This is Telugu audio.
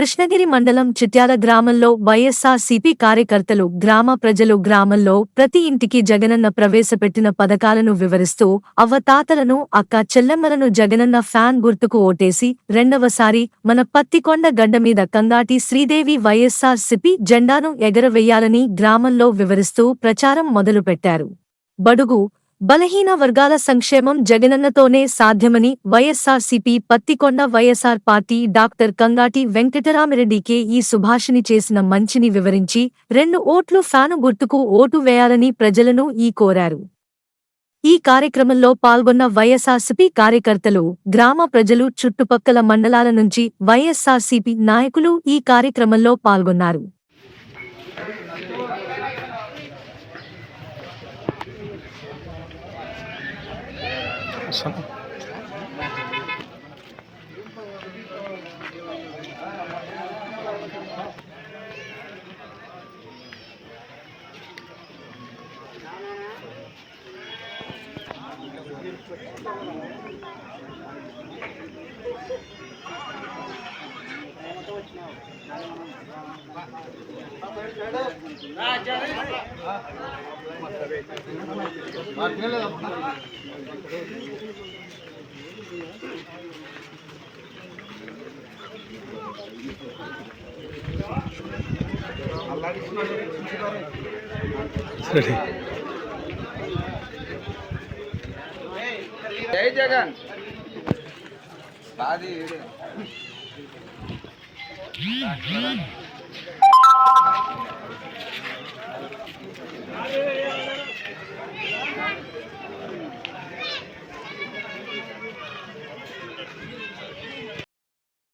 కృష్ణగిరి మండలం చిట్యాల గ్రామంలో వైఎస్సార్సీపీ కార్యకర్తలు గ్రామ ప్రజలు గ్రామంలో ప్రతి ఇంటికి జగనన్న ప్రవేశపెట్టిన పథకాలను వివరిస్తూ అవ్వతాతలను అక్క చెల్లెమ్మలను జగనన్న ఫ్యాన్ గుర్తుకు ఓటేసి రెండవసారి మన పత్తికొండ గడ్డమీద కంగాటి శ్రీదేవి వైఎస్సార్సీపీ జెండాను ఎగరవేయాలని గ్రామంలో వివరిస్తూ ప్రచారం మొదలుపెట్టారు. బడుగు బలహీన వర్గాల సంక్షేమం జగనన్నతోనే సాధ్యమని వైఎస్సార్సీపీ పత్తికొండ వైఎస్సార్ పార్టీ డాక్టర్ కంగాటి వెంకటరామిరెడ్డికే ఈ సుభాషిణి చేసిన మంచిని వివరించి 2 ఓట్లు ఫ్యాను గుర్తుకు ఓటు వేయాలని ప్రజలను కోరారు. ఈ కార్యక్రమంలో పాల్గొన్న వైఎస్సార్సీపీ కార్యకర్తలు, గ్రామ ప్రజలు, చుట్టుపక్కల మండలాల నుంచి వైఎస్సార్సీపీ నాయకులు ఈ కార్యక్రమంలో పాల్గొన్నారు. జై జగన్